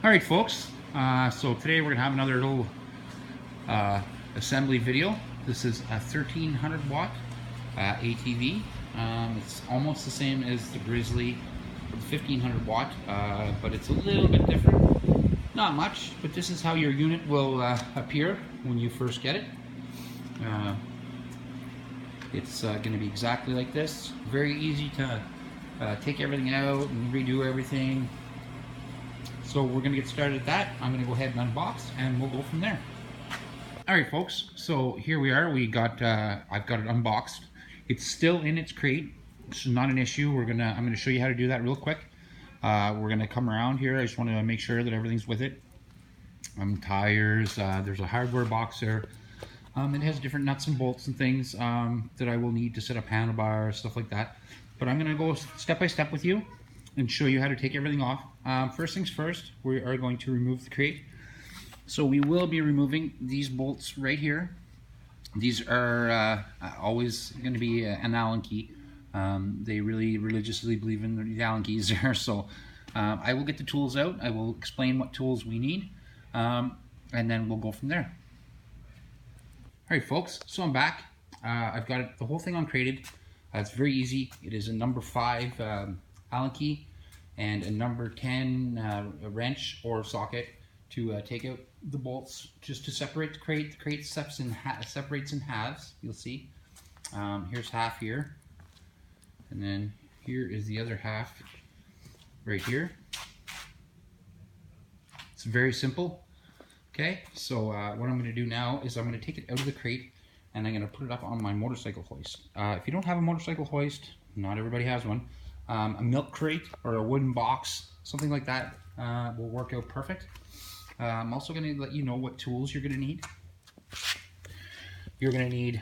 Alright folks, so today we're going to have another little assembly video. This is a 1300 watt ATV. It's almost the same as the Grizzly, the 1500 watt, but it's a little bit different. Not much, but this is how your unit will appear when you first get it. It's going to be exactly like this. Very easy to take everything out and redo everything. So we're going to get started at that. I'm going to go ahead and unbox and we'll go from there. Alright folks, so here we are. I've got it unboxed. It's still in its crate. It's not an issue. I'm going to show you how to do that real quick. We're going to come around here. I just want to make sure that everything's with it. Tires, there's a hardware box there. It has different nuts and bolts and things that I will need to set up handlebars, stuff like that. But I'm going to go step by step with you and show you how to take everything off. First things first, we are going to remove the crate. So we will be removing these bolts right here. These are always going to be an Allen key. They really religiously believe in the Allen keys there. So I will get the tools out. I will explain what tools we need, and then we'll go from there. All right, folks. So I'm back. I've got the whole thing uncrated. It's very easy. It is a number 5 Allen key and a number 10 wrench or socket to take out the bolts, just to separate the crate. The crate separates in halves. You'll see. Here's half here, and then here is the other half right here. It's very simple. Okay, so what I'm going to do now is I'm going to take it out of the crate and I'm going to put it up on my motorcycle hoist. If you don't have a motorcycle hoist, not everybody has one, a milk crate or a wooden box, something like that will work out perfect. I'm also going to let you know what tools you're going to need. You're going to need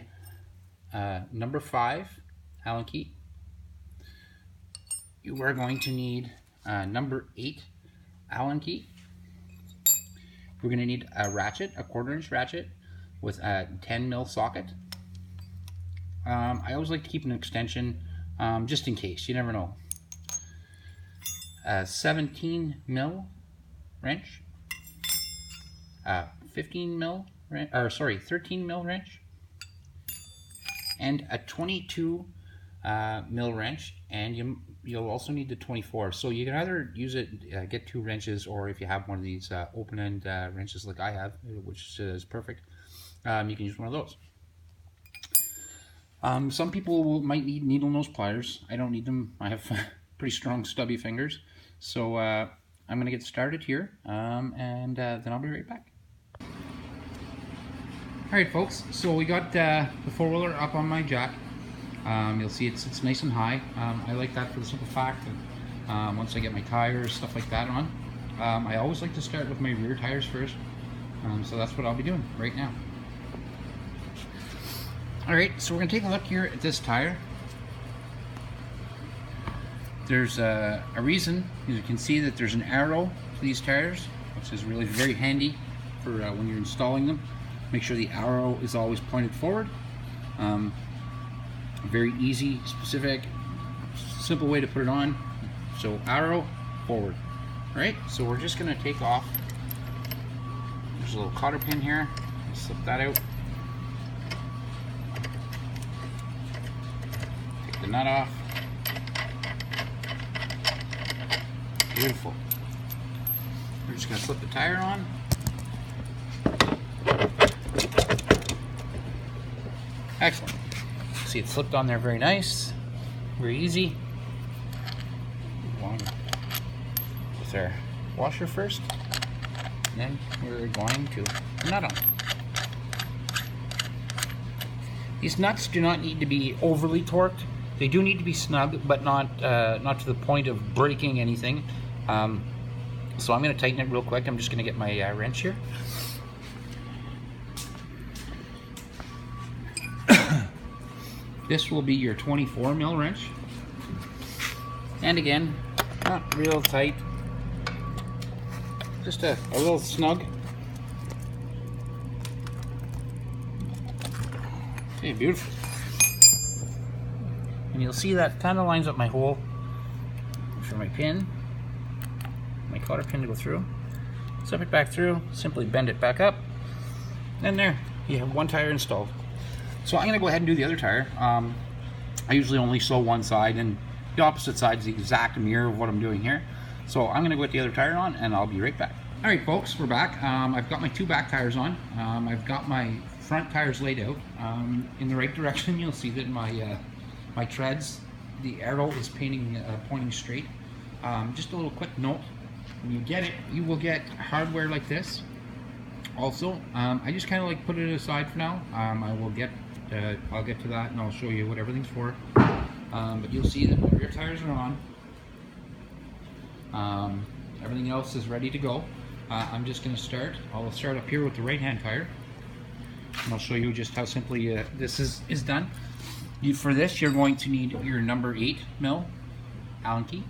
number 5 Allen key. You are going to need number 8 Allen key. We're going to need a ratchet, a 1/4 inch ratchet with a 10 mil socket. I always like to keep an extension just in case, you never know. A 17 mil wrench, 13 mil wrench, and a 22 mil wrench, and you'll also need the 24. So you can either use it, get 2 wrenches, or if you have one of these open end wrenches like I have, which is perfect, you can use one of those. Some people might need needle nose pliers. I don't need them. I have pretty strong stubby fingers. So I'm going to get started here, and then I'll be right back. Alright folks, so we got the 4-wheeler up on my jack. You'll see it's nice and high. I like that for the simple fact that once I get my tires, stuff like that on, I always like to start with my rear tires first. So that's what I'll be doing right now. Alright, so we're going to take a look here at this tire. There's a reason. You can see that there's an arrow to these tires, which is really very handy for when you're installing them. Make sure the arrow is always pointed forward. Very easy, specific, simple way to put it on. So arrow forward. Right, so we're just going to take off. There's a little cotter pin here. Slip that out. Take the nut off. Beautiful. We're just going to slip the tire on. Excellent. See, it slipped on there very nice, very easy. One with our washer first, and then we're going to nut on. These nuts do not need to be overly torqued. They do need to be snug, but not to the point of breaking anything. So I'm going to tighten it real quick. I'm just going to get my wrench here. This will be your 24 mil wrench. And again, not real tight. Just a little snug. Okay, beautiful. And you'll see that kind of lines up my hole for my pin, my cotter pin to go through. slip it back through, simply bend it back up, and there, you have one tire installed. So I'm going to go ahead and do the other tire. I usually only sew one side, and the opposite side is the exact mirror of what I'm doing here. So I'm going to go get the other tire on, and I'll be right back. Alright folks, we're back. I've got my two back tires on. I've got my front tires laid out in the right direction. You'll see that my treads, the arrow is pointing straight. Just a little quick note, when you get it, you will get hardware like this. Also, I just kind of like put it aside for now. I'll get to that, and I'll show you what everything's for. But you'll see that my rear tires are on. Everything else is ready to go. I'm just going to start. I'll start up here with the right-hand tire, and I'll show you just how simply this is done. For this, you're going to need your number 8 mil Allen key,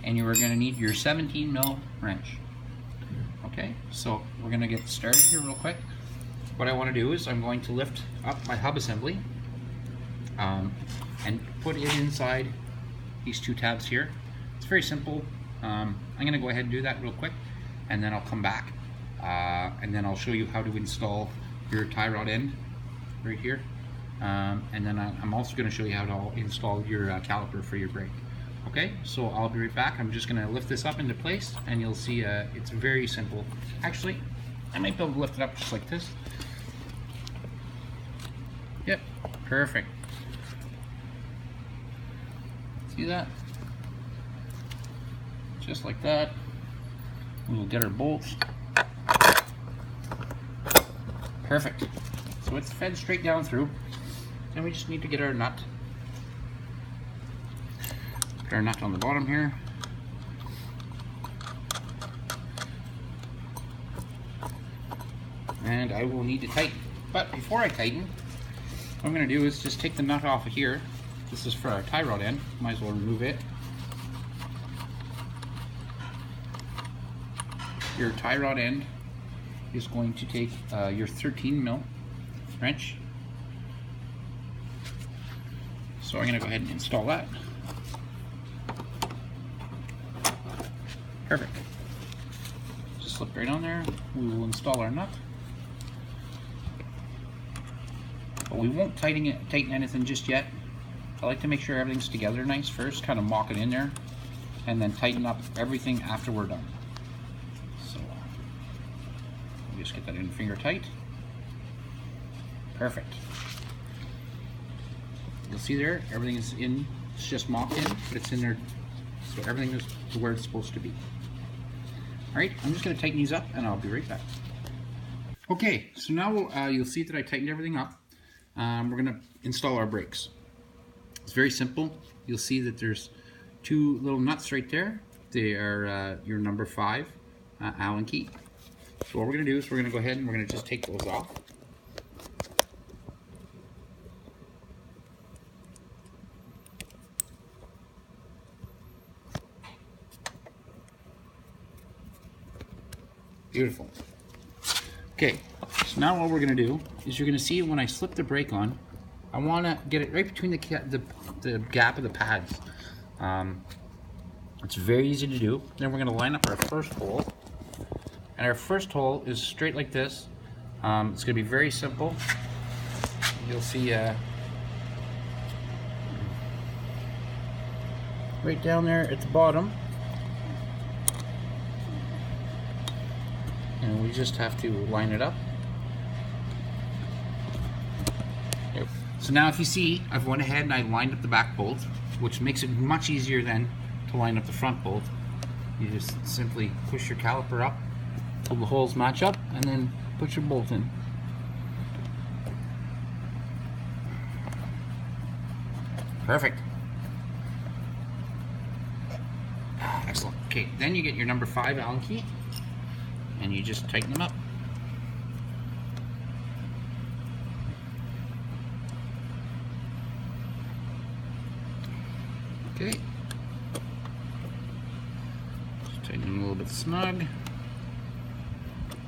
and you are going to need your 17 mil wrench. Okay, so we're going to get started here real quick. What I want to do is I'm going to lift up my hub assembly and put it inside these two tabs here. It's very simple. I'm going to go ahead and do that real quick, and then I'll come back and then I'll show you how to install your tie rod end right here, and then I'm also going to show you how to install your caliper for your brake. Okay, so I'll be right back. I'm just going to lift this up into place, and you'll see it's very simple. Actually, I might be able to lift it up just like this. Yep, perfect. See that? Just like that. We'll get our bolts. Perfect. So it's fed straight down through. Then we just need to get our nut. Put our nut on the bottom here. And I will need to tighten. But before I tighten, what I'm going to do is just take the nut off of here. This is for our tie rod end. Might as well remove it. Your tie rod end is going to take your 13 mil wrench. So I'm going to go ahead and install that. Perfect. Just slip right on there. We will install our nut. But we won't tighten anything just yet. I like to make sure everything's together nice first, kind of mock it in there, and then tighten up everything after we're done. So just get that in finger tight. Perfect. You'll see there, everything is in, it's just mocked in, but it's in there, so everything is to where it's supposed to be. Alright, I'm just going to tighten these up, and I'll be right back. Okay, so now you'll see that I tightened everything up. We're going to install our brakes. It's very simple. You'll see that there's two little nuts right there. They are your number 5 Allen key. So what we're going to do is we're going to go ahead and we're going to just take those off. Beautiful. Okay, so now what we're going to do is you're going to see when I slip the brake on, I want to get it right between the gap of the pads. It's very easy to do. Then we're going to line up our first hole. And our first hole is straight like this. It's going to be very simple. You'll see right down there at the bottom. And we just have to line it up. Yep. So now if you see, I've went ahead and I lined up the back bolt, which makes it much easier then to line up the front bolt. You just simply push your caliper up till the holes match up, and then put your bolt in. Perfect. Excellent. Okay, then you get your number 5 Allen key, and you just tighten them up. Okay. Just tighten them a little bit snug.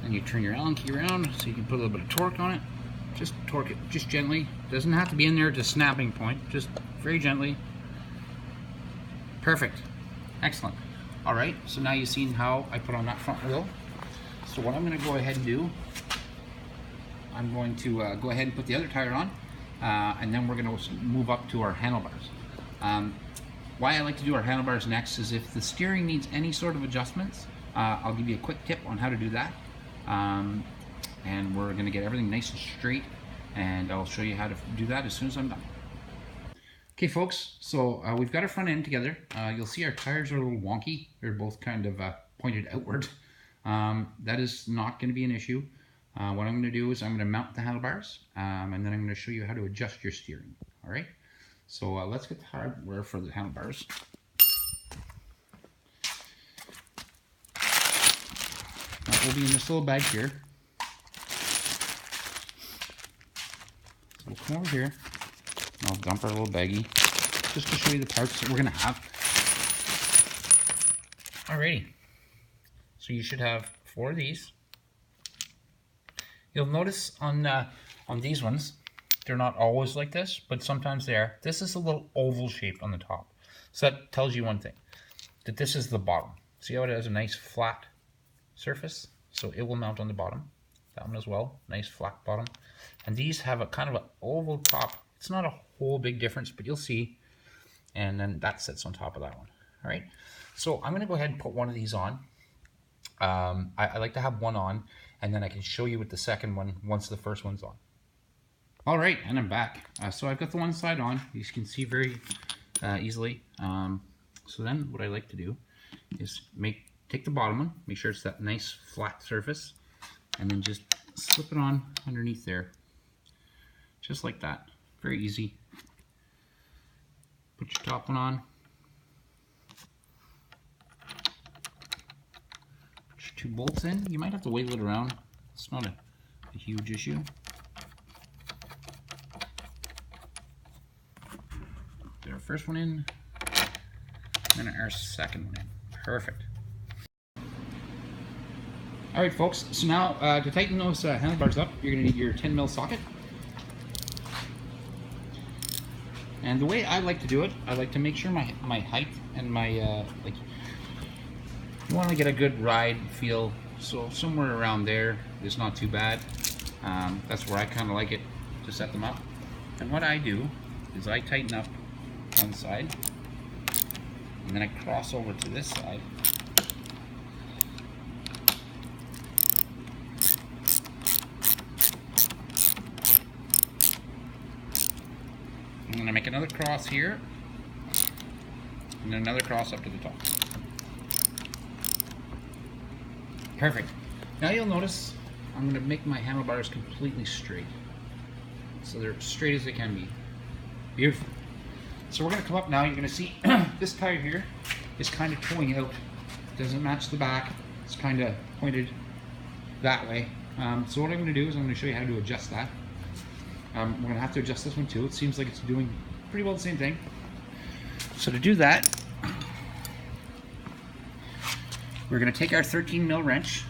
Then you turn your Allen key around so you can put a little bit of torque on it. Just torque it just gently. Doesn't have to be in there to snapping point, just very gently. Perfect. Excellent. All right, so now you've seen how I put on that front wheel. So what I'm going to go ahead and do, I'm going to go ahead and put the other tire on, and then we're going to move up to our handlebars. Why I like to do our handlebars next is if the steering needs any sort of adjustments, I'll give you a quick tip on how to do that. And we're going to get everything nice and straight, and I'll show you how to do that as soon as I'm done. Okay folks, so we've got our front end together. You'll see our tires are a little wonky. They're both kind of pointed outward. That is not going to be an issue. What I'm going to do is I'm going to mount the handlebars, and then I'm going to show you how to adjust your steering. All right, so let's get the hardware for the handlebars. That will be in this little bag here. So we'll come over here. I'll dump our little baggie just to show you the parts that we're going to have. Alrighty, so you should have 4 of these. You'll notice on these ones, they're not always like this, but sometimes they are. This is a little oval shape on the top. So that tells you one thing, that this is the bottom. See how it has a nice flat surface? So it will mount on the bottom. That one as well, nice flat bottom. And these have a kind of an oval top. It's not a whole big difference, but you'll see. And then that sits on top of that one. All right. So I'm going to go ahead and put one of these on. I like to have one on, and then I can show you with the second one once the first one's on. All right, and I'm back. So I've got the one side on. You can see very easily. So then what I like to do is take the bottom one, make sure it's that nice flat surface, and then just slip it on underneath there, just like that. Very easy. Put your top one on. Put your 2 bolts in. You might have to wiggle it around. It's not a huge issue. Get our first one in, and then our second one in. Perfect. All right, folks. So now to tighten those handlebars up, you're going to need your 10mm socket. And the way I like to do it, I like to make sure my height and my, you want to get a good ride feel, so somewhere around there is not too bad. That's where I kind of like it to set them up. And what I do is I tighten up one side, and then I cross over to this side. I'm going to make another cross here, and then another cross up to the top. Perfect. Now you'll notice I'm going to make my handlebars completely straight. So they're straight as they can be. Beautiful. So we're going to come up now. You're going to see this tire here is kind of pulling out. It doesn't match the back. It's kind of pointed that way. So what I'm going to do is I'm going to show you how to adjust that. We're going to have to adjust this one too. It seems like it's doing pretty well the same thing. So to do that, we're going to take our 13mm wrench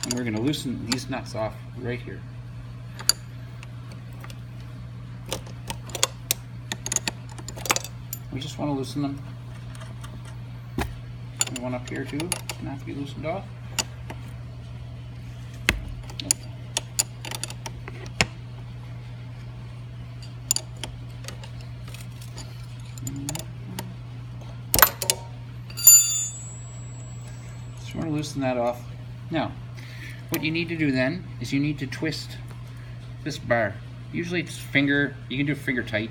and we're going to loosen these nuts off right here. We just want to loosen them. And one up here too, it's going to have to be loosened off. Just want to loosen that off. Now, what you need to do then is you need to twist this bar. Usually it's finger, you can do finger tight,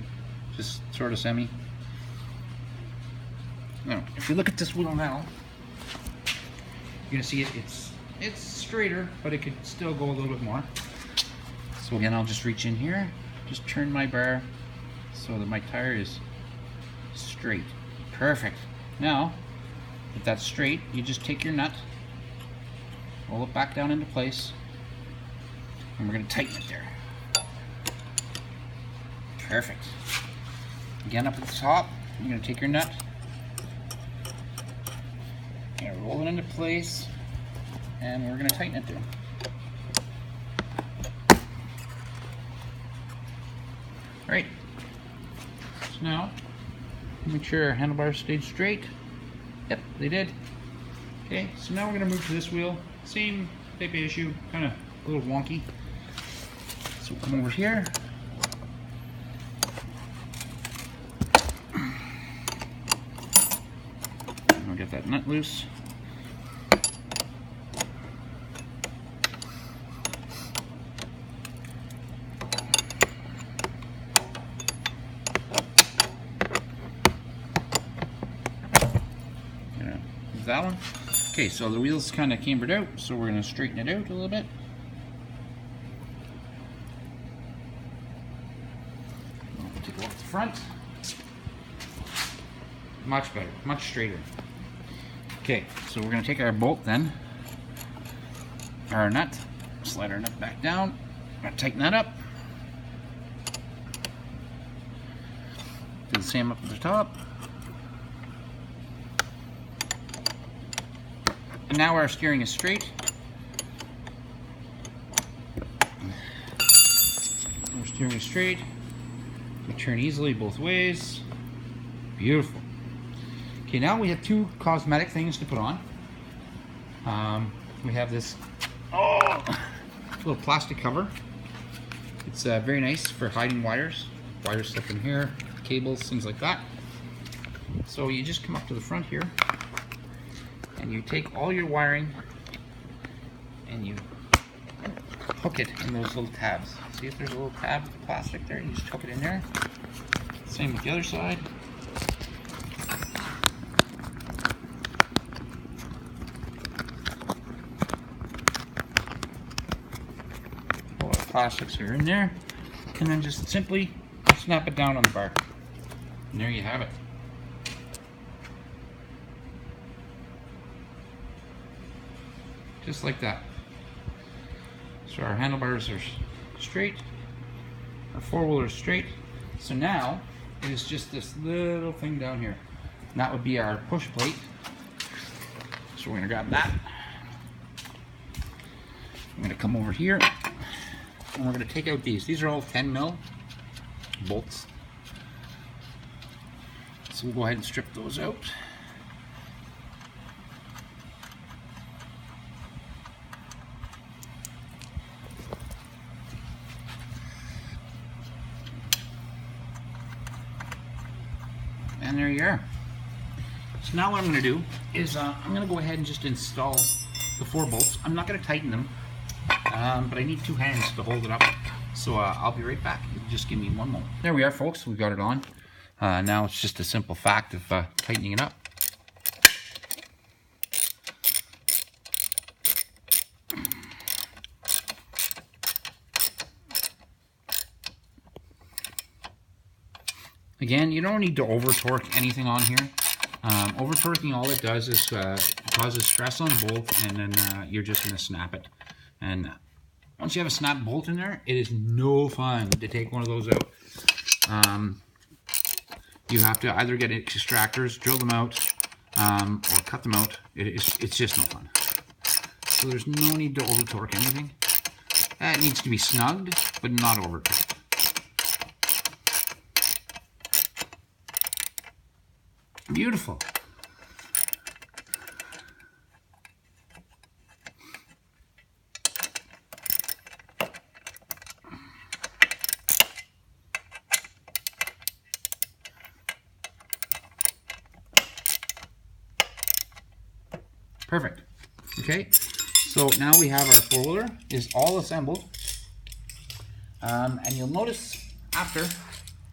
just sort of semi. Now, if you look at this wheel now, you're gonna see it's straighter, but it could still go a little bit more. So again, I'll just reach in here, just turn my bar so that my tire is straight. Perfect. Now, if that's straight, you just take your nut, roll it back down into place, and we're going to tighten it there. Perfect. Again, up at the top, you're going to take your nut, and roll it into place, and we're going to tighten it there. Alright, so now, make sure our handlebars stayed straight. Yep, they did. Okay, so now we're going to move to this wheel. Same type of issue, kind of a little wonky. So we'll come over here. And we'll get that nut loose. That one. Okay, so the wheel's kind of cambered out, so we're going to straighten it out a little bit. We'll take it off the front. Much better, much straighter. Okay, so we're going to take our bolt then, our nut, slide our nut back down, tighten that up. Do the same up at the top. And now our steering is straight. Our steering is straight. We turn easily both ways. Beautiful. Okay, now we have two cosmetic things to put on. We have this little plastic cover. It's very nice for hiding wires. Wires slip in here, cables, things like that. So you just come up to the front here, and you take all your wiring and you hook it in those little tabs. See if there's a little tab of plastic there? You just hook it in there. Same with the other side. All the plastics are in there, and then just simply snap it down on the bar. And there you have it. Just like that. So our handlebars are straight, our four-wheeler is straight. So now it is just this little thing down here. And that would be our push plate. So we're going to grab that. I'm going to come over here and we're going to take out these. These are all 10mm bolts. So we'll go ahead and strip those out. And there you are. So now what I'm going to do is I'm going to go ahead and just install the 4 bolts. I'm not going to tighten them, but I need 2 hands to hold it up. So I'll be right back. Just give me one moment. There we are, folks. We've got it on. Now it's just a simple fact of tightening it up. Again, you don't need to over-torque anything on here. Over-torquing, all it does is causes stress on the bolt, and then you're just going to snap it. And once you have a snap bolt in there, it is no fun to take one of those out. You have to either get extractors, drill them out, or cut them out. It's just no fun. So there's no need to over-torque anything. It needs to be snugged, but not over-torqued. Beautiful. Perfect. Okay, so now we have our four-wheeler is all assembled, and you'll notice after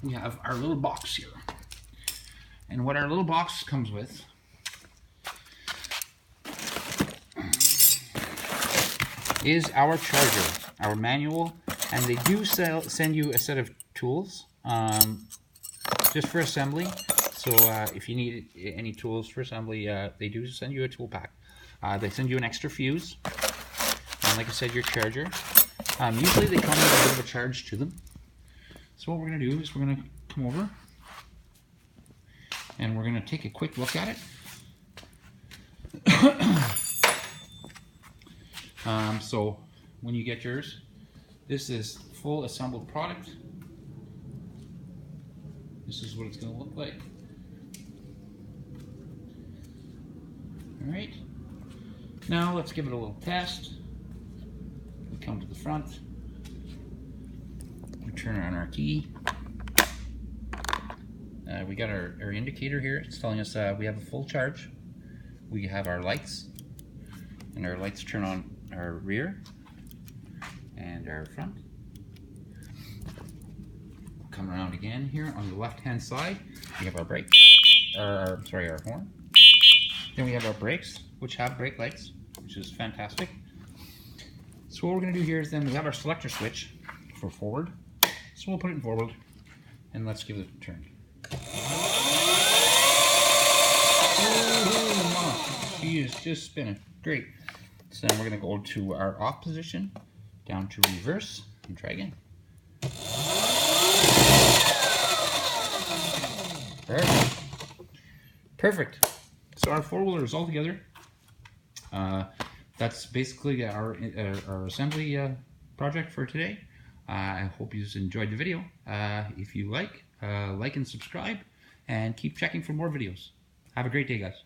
we have our little box here. And what our little box comes with is our charger, our manual, and they do send you a set of tools just for assembly. So if you need any tools for assembly, they do send you a tool pack. They send you an extra fuse, and like I said, your charger. Usually they come with a bit of a charge to them. So what we're going to do is we're going to come over and we're going to take a quick look at it. So when you get yours, this is full assembled product. This is what it's going to look like. All right. Now let's give it a little test. We come to the front. We turn on our key. We got our indicator here. It's telling us we have a full charge. We have our lights, and our lights turn on our rear and our front. Come around again here on the left-hand side. We have our brakes, our horn. Then we have our brakes, which have brake lights, which is fantastic. So what we're going to do here is then we have our selector switch for forward. So we'll put it in forward, and let's give it a turn. Oh, she is just spinning. Great. So then we're going to go to our off position, down to reverse, and try again. Perfect. So our four-wheeler is all together. That's basically our assembly project for today. I hope you enjoyed the video. If you like and subscribe, and keep checking for more videos. Have a great day, guys.